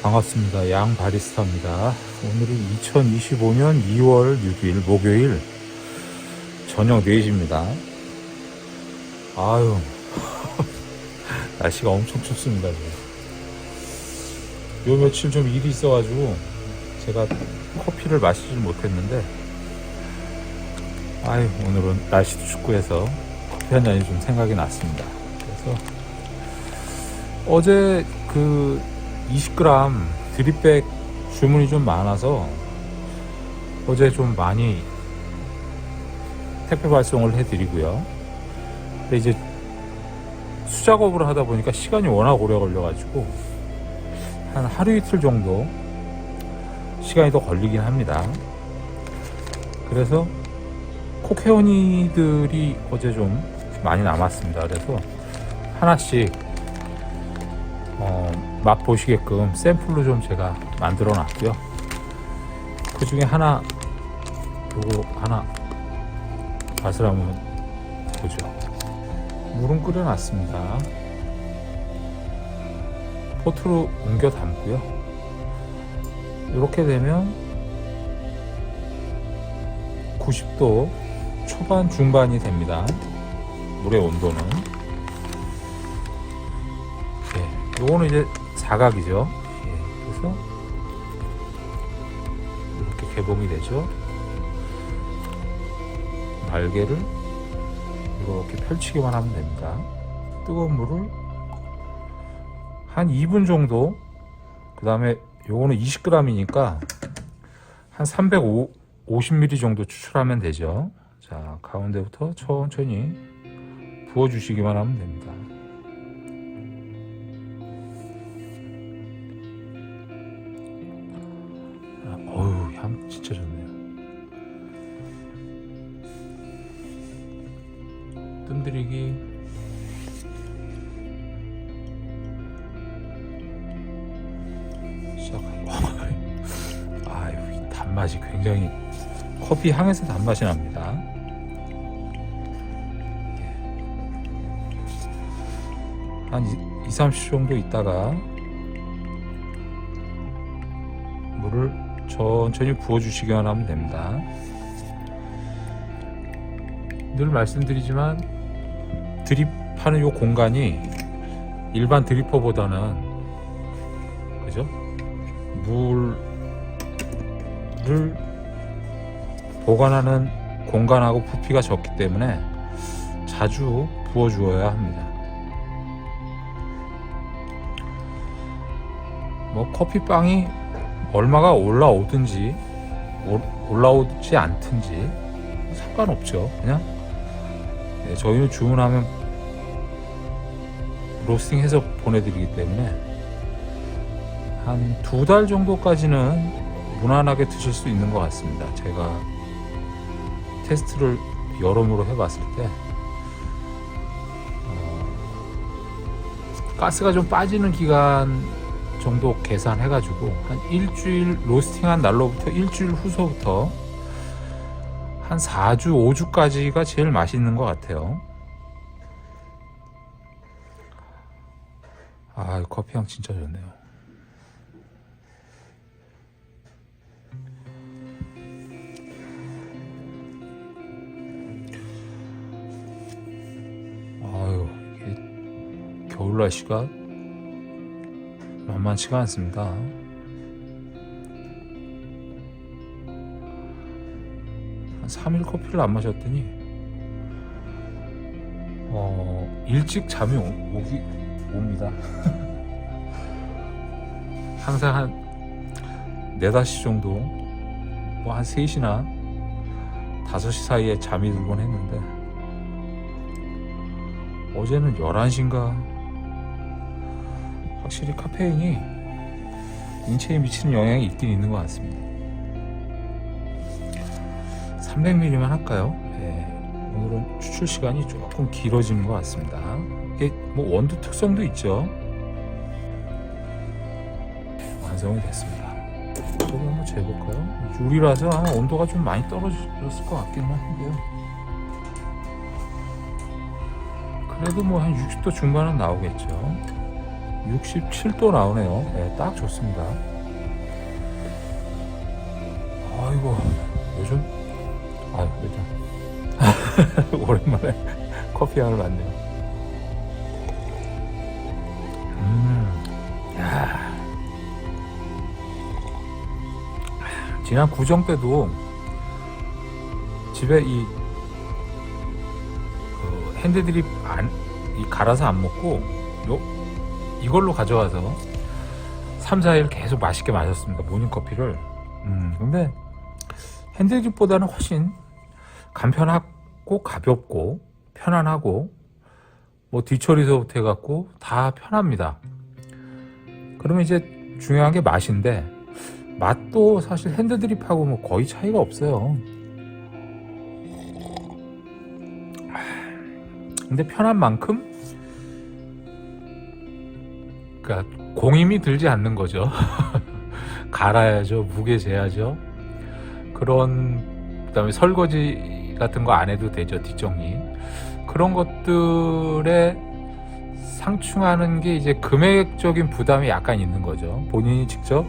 반갑습니다. 양 바리스타입니다. 오늘은 2025년 2월 6일 목요일 저녁 4시입니다. 아유 날씨가 엄청 춥습니다. 요 며칠 좀 일이 있어가지고 제가 커피를 마시질 못했는데 아유 오늘은 날씨도 춥고 해서 커피 한 잔이 좀 생각이 났습니다. 그래서 어제 그 20g 드립백 주문이 좀 많아서 어제 좀 많이 택배 발송을 해드리고요. 근데 이제 수작업을 하다 보니까 시간이 워낙 오래 걸려가지고 한 하루 이틀 정도 시간이 더 걸리긴 합니다. 그래서 코케오니들이 어제 좀 많이 남았습니다. 그래서 하나씩 맛보시게끔 샘플로 좀 제가 만들어 놨고요. 그 중에 하나 요거 하나 맛을 한번 보죠. 물은 끓여 놨습니다. 포트로 옮겨 담고요. 이렇게 되면 90도 초반 중반이 됩니다. 물의 온도는. 요거는 이제 사각이죠. 그래서 이렇게 개봉이 되죠. 날개를 이렇게 펼치기만 하면 됩니다. 뜨거운 물을 한 2분 정도, 그 다음에 요거는 20g이니까 한 350ml 정도 추출하면 되죠. 자, 가운데부터 천천히 부어주시기만 하면 됩니다. 어우, 향 진짜 좋네요. 뜸들이기. 시작하고. 아유, 이 단맛이 굉장히 커피 향에서 단맛이 납니다. 한 2-30초 정도 있다가 물을 천천히 부어주시기만 하면 됩니다. 늘 말씀드리지만 드립하는 이 공간이 일반 드리퍼보다는 그죠? 물을 보관하는 공간하고 부피가 적기 때문에 자주 부어주어야 합니다. 뭐 커피빵이 얼마가 올라오든지 올라오지 않든지 상관없죠. 그냥 저희는 주문하면 로스팅해서 보내드리기 때문에 한 2달 정도까지는 무난하게 드실 수 있는 것 같습니다. 제가 테스트를 여러모로 해봤을 때 가스가 좀 빠지는 기간 정도 계산해가지고 한 일주일 로스팅한 날로부터 일주일 후서부터 한 4주, 5주까지가 제일 맛있는 것 같아요. 아, 커피 향 진짜 좋네요. 아유, 이게 겨울 날씨가 만만치가 않습니다. 한 3일 커피를 안 마셨더니 일찍 잠이 옵니다. 항상 한 4-5시 정도, 뭐 한 3시나 5시 사이에 잠이 들곤 했는데 어제는 11시인가. 확실히 카페인이 인체에 미치는 영향이 있긴 있는 것 같습니다. 300ml만 할까요? 네, 오늘은 추출 시간이 조금 길어지는 것 같습니다. 이게 뭐 원두 특성도 있죠. 완성이 됐습니다. 저도 한번 재볼까요? 유리라서 아마 온도가 좀 많이 떨어졌을 것 같기는 한데요. 그래도 뭐 한 60도 중반은 나오겠죠. 67도 나오네요. 네, 딱 좋습니다. 아이고, 요즘 오랜만에 커피 향을 맡네요. 야. 지난 구정 때도 집에 핸드드립 갈아서 안 먹고 이걸로 가져와서 3, 4일 계속 맛있게 마셨습니다. 모닝커피를. 근데 핸드드립보다는 훨씬 간편하고 가볍고 편안하고 뭐 뒤처리서부터 해갖고 다 편합니다. 그러면 이제 중요한 게 맛인데, 맛도 사실 핸드드립하고 뭐 거의 차이가 없어요. 근데 편한 만큼 그러니까 공임이 들지 않는 거죠. 갈아야죠, 무게 재야죠. 그다음에 설거지 같은 거 안 해도 되죠, 뒷정리. 그런 것들에 상충하는 게 이제 금액적인 부담이 약간 있는 거죠. 본인이 직접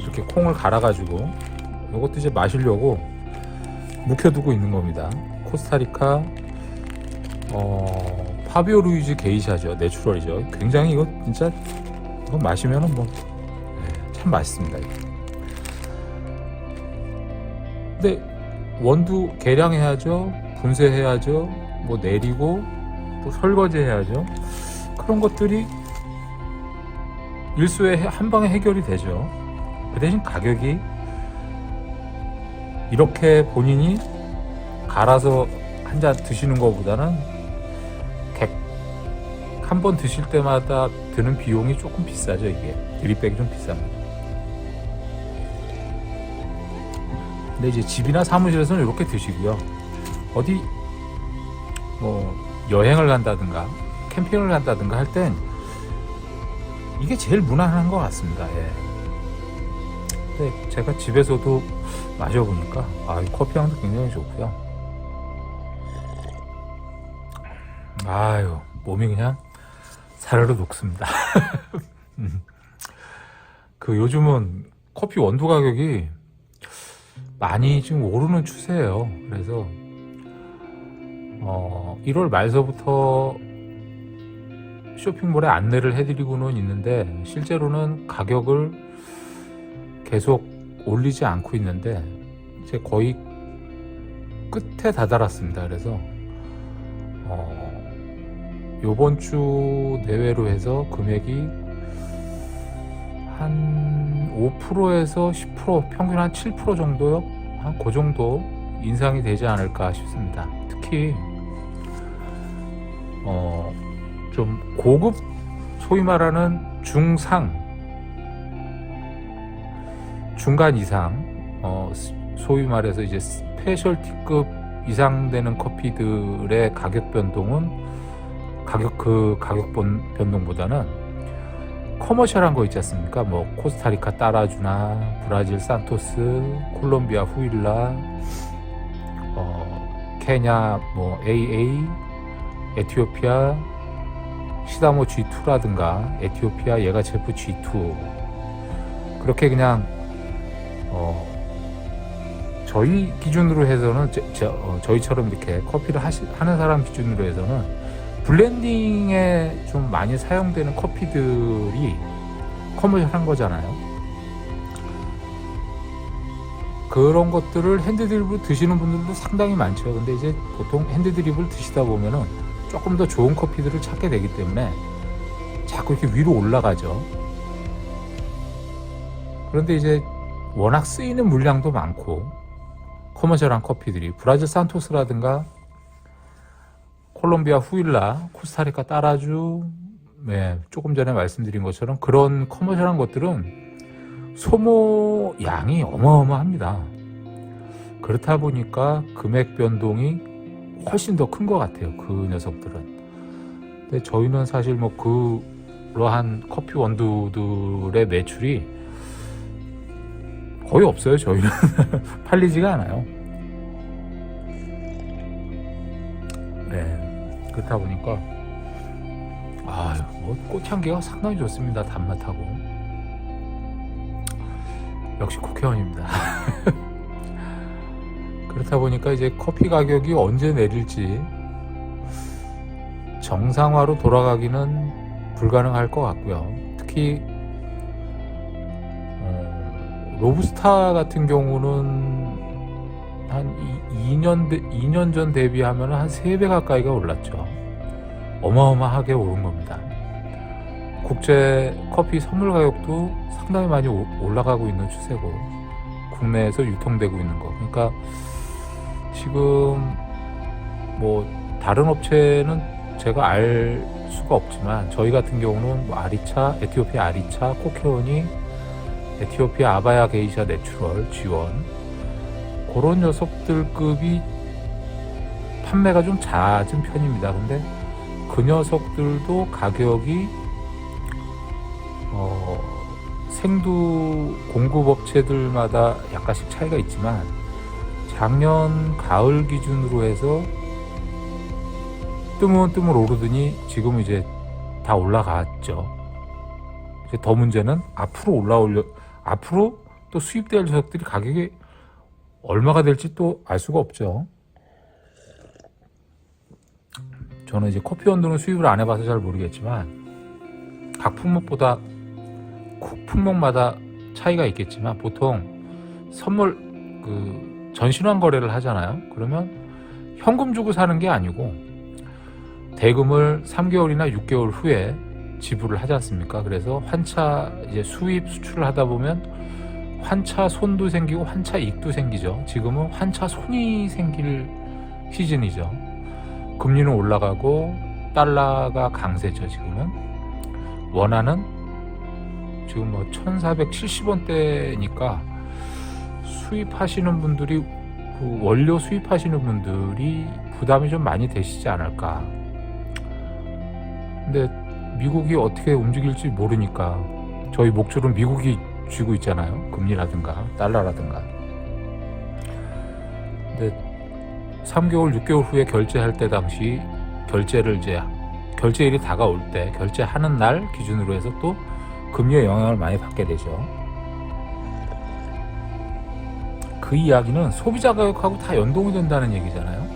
이렇게 콩을 갈아가지고 이것도 이제 마시려고 묵혀두고 있는 겁니다. 코스타리카 파비오 루이즈 게이샤죠. 내추럴이죠. 굉장히 이거 진짜 이거 마시면은 참 맛있습니다. 이거. 근데 원두 계량해야죠. 분쇄해야죠. 뭐 내리고 또 설거지 해야죠. 그런 것들이 일수에 한 방에 해결이 되죠. 그 대신 가격이 이렇게 본인이 갈아서 한 잔 드시는 것보다는 한 번 드실 때마다 드는 비용이 조금 비싸죠. 이게 드립백이 좀 비쌉니다. 근데 이제 집이나 사무실에서는 이렇게 드시고요. 어디 뭐 여행을 간다든가 캠핑을 간다든가 할 땐 이게 제일 무난한 것 같습니다. 예. 근데 제가 집에서도 마셔보니까 이 커피 향도 굉장히 좋고요. 아유, 몸이 그냥 사르르 녹습니다. 요즘은 커피 원두 가격이 많이 지금 오르는 추세예요. 그래서 1월 말서부터 쇼핑몰에 안내를 해드리고는 있는데 실제로는 가격을 계속 올리지 않고 있는데 이제 거의 끝에 다다랐습니다. 그래서 요번 주 내외로 해서 금액이 한 5%에서 10% 평균 한 7% 정도요. 한 그 정도 인상이 되지 않을까 싶습니다. 특히 좀 고급, 소위 말하는 중상, 중간 이상, 소위 말해서 이제 스페셜티급 이상 되는 커피들의 가격 변동은 가격 변동보다는 커머셜한 거 있지 않습니까? 뭐 코스타리카 따라주나, 브라질 산토스, 콜롬비아 후일라, 케냐 뭐 AA, 에티오피아 시다모 G2라든가 에티오피아 예가체프 G2, 그렇게 그냥 저희 기준으로 해서는 저희처럼 이렇게 커피를 하는 사람 기준으로 해서는 블렌딩에 좀 많이 사용되는 커피들이 커머셜한 거잖아요. 그런 것들을 핸드드립으로 드시는 분들도 상당히 많죠. 근데 이제 보통 핸드드립을 드시다 보면은 조금 더 좋은 커피들을 찾게 되기 때문에 자꾸 이렇게 위로 올라가죠. 그런데 이제 워낙 쓰이는 물량도 많고 커머셜한 커피들이 브라질 산토스라든가 콜롬비아 후일라, 코스타리카 따라주, 조금 전에 말씀드린 것처럼 그런 커머셜한 것들은 소모 양이 어마어마합니다. 그렇다 보니까 금액 변동이 훨씬 더 큰 것 같아요. 그 녀석들은. 근데 저희는 사실 뭐 그러한 커피 원두들의 매출이 거의 없어요. 저희는 팔리지가 않아요. 네. 그렇다 보니까 뭐 꽃향기가 상당히 좋습니다. 단맛하고. 역시 국회의원입니다. 그렇다 보니까 이제 커피 가격이 언제 내릴지 정상화로 돌아가기는 불가능할 것 같고요. 특히 로부스타 같은 경우는 한 2년 전 대비하면 한 3배 가까이가 올랐죠. 어마어마하게 오른 겁니다. 국제 커피 선물 가격도 상당히 많이 올라가고 있는 추세고, 국내에서 유통되고 있는 거. 그러니까 지금 뭐 다른 업체는 제가 알 수가 없지만 저희 같은 경우는 뭐 아리차, 에티오피아 아리차, 코케오니, 에티오피아 아바야 게이샤 내추럴, 지원, 그런 녀석들급이 판매가 좀 잦은 편입니다. 근데 그 녀석들도 가격이 생두 공급업체들마다 약간씩 차이가 있지만 작년 가을 기준으로 해서 뜨문뜨문 오르더니 지금 이제 다 올라갔죠. 이제 더 문제는 앞으로 또 수입될 녀석들이 가격이 얼마가 될지 또 알 수가 없죠. 저는 이제 커피 원두는 수입을 안 해봐서 잘 모르겠지만 각 품목마다 차이가 있겠지만 보통 선물 전신환 거래를 하잖아요. 그러면 현금 주고 사는 게 아니고 대금을 3개월이나 6개월 후에 지불을 하지 않습니까? 그래서 환차 이제 수입 수출을 하다 보면 환차 손도 생기고 환차 이익도 생기죠. 지금은 환차 손이 생길 시즌이죠. 금리는 올라가고 달러가 강세죠. 지금은 원화는 지금 뭐 1470원대니까 수입하시는 분들이 원료 수입하시는 분들이 부담이 좀 많이 되시지 않을까. 근데 미국이 어떻게 움직일지 모르니까 저희 목줄은 미국이 쥐고 있잖아요. 금리라든가 달러라든가. 근데 3개월, 6개월 후에 결제할 때 당시 결제일이 다가올 때 결제하는 날 기준으로 해서 또 금리의 영향을 많이 받게 되죠. 그 이야기는 소비자 가격하고 다 연동이 된다는 얘기잖아요.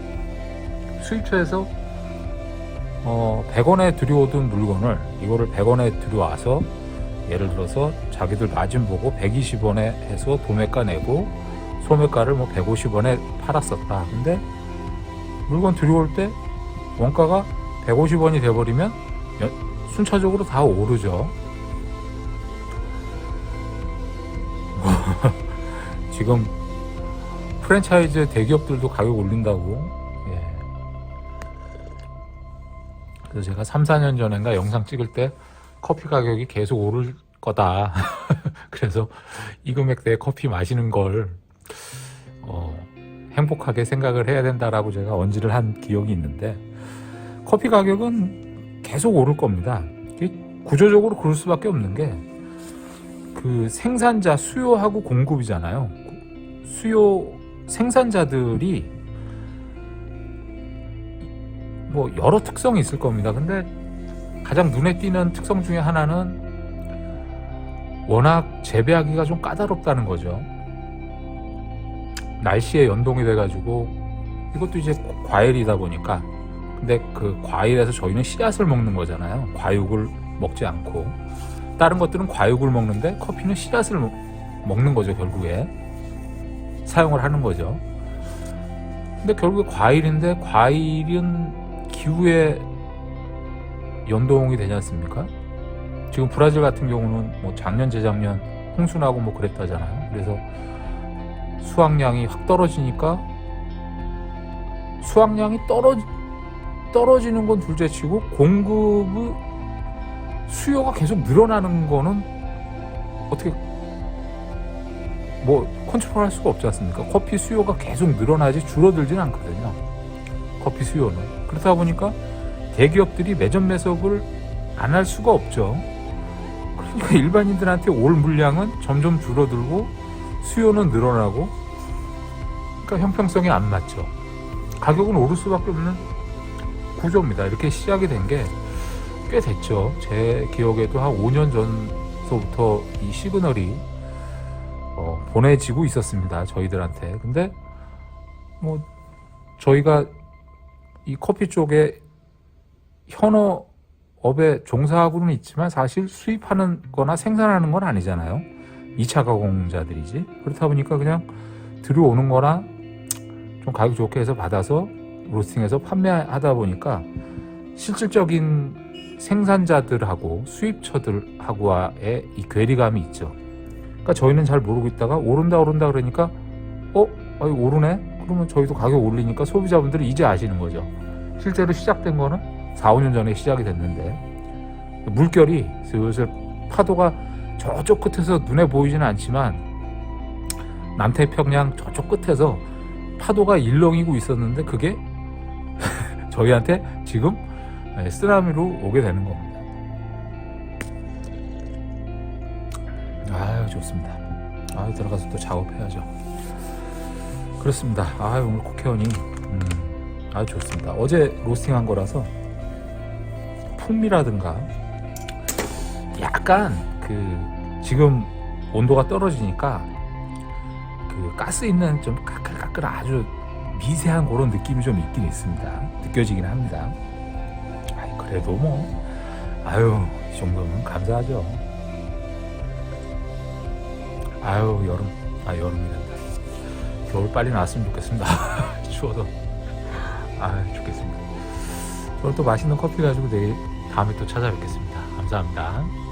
수입처에서 100원에 들여오던 물건을 이거를 100원에 들여와서 예를 들어서 자기들 마진 보고 120원에 해서 도매가 내고 소매가를 뭐 150원에 팔았었다. 근데 물건 들여올 때 원가가 150원이 돼버리면 순차적으로 다 오르죠. 지금 프랜차이즈 대기업들도 가격 올린다고. 예. 그래서 제가 3, 4년 전인가 영상 찍을 때 커피 가격이 계속 오를 거다. 그래서 이 금액대에 커피 마시는 걸 행복하게 생각을 해야 된다라고 제가 언지를 한 기억이 있는데, 커피 가격은 계속 오를 겁니다. 구조적으로 그럴 수밖에 없는 게 그 생산자 수요하고 공급이잖아요. 생산자들이 뭐 여러 특성이 있을 겁니다. 근데 가장 눈에 띄는 특성 중에 하나는 워낙 재배하기가 좀 까다롭다는 거죠. 날씨에 연동이 돼가지고, 이것도 이제 과일이다 보니까, 근데 그 과일에서 저희는 씨앗을 먹는 거잖아요. 과육을 먹지 않고. 다른 것들은 과육을 먹는데 커피는 씨앗을 먹는 거죠. 결국에 사용을 하는 거죠. 근데 결국에 과일인데, 과일은 기후에 연동이 되지 않습니까? 지금 브라질 같은 경우는 뭐 작년 재작년 홍수나고 뭐 그랬다잖아요. 그래서 수확량이 확 떨어지니까, 수확량이 떨어지는 건 둘째치고 공급의 수요가 계속 늘어나는 거는 어떻게 뭐 컨트롤할 수가 없지 않습니까? 커피 수요가 계속 늘어나지 줄어들지는 않거든요. 커피 수요는. 그렇다 보니까 대기업들이 매점 매석을 안 할 수가 없죠. 그러니까 일반인들한테 올 물량은 점점 줄어들고 수요는 늘어나고, 그러니까 형평성이 안 맞죠. 가격은 오를 수밖에 없는 구조입니다. 이렇게 시작이 된 게 꽤 됐죠. 제 기억에도 한 5년 전서부터 이 시그널이 보내지고 있었습니다. 저희들한테. 근데 뭐 저희가 이 커피 쪽에 현업에 종사하고는 있지만 사실 수입하는 거나 생산하는 건 아니잖아요. 2차 가공자들이지. 그렇다 보니까 그냥 들어오는 거나 좀 가격 좋게 해서 받아서 로스팅해서 판매하다 보니까 실질적인 생산자들하고 수입처들하고의 이 괴리감이 있죠. 그러니까 저희는 잘 모르고 있다가 오른다 그러니까 아니 오르네? 그러면 저희도 가격 올리니까 소비자분들이 이제 아시는 거죠. 실제로 시작된 거는 4, 5년 전에 시작이 됐는데 물결이 슬슬 파도가 저쪽 끝에서 눈에 보이지는 않지만 남태평양 저쪽 끝에서 파도가 일렁이고 있었는데 그게 저희한테 지금 쓰나미로 오게 되는 겁니다. 아유 좋습니다. 아유 들어가서 또 작업해야죠. 그렇습니다. 아유 오늘 국회의원이 아주 좋습니다. 어제 로스팅한 거라서 풍미라든가 약간 그 지금 온도가 떨어지니까 그 가스 있는 좀 까끌까끌 아주 미세한 그런 느낌이 좀 있긴 있습니다. 느껴지긴 합니다. 그래도 뭐 아유 이 정도면 감사하죠. 아유 여름이란다. 겨울 빨리 나왔으면 좋겠습니다. 추워서 좋겠습니다. 오늘 또 맛있는 커피 가지고 내일 다음에 또 찾아뵙겠습니다. 감사합니다.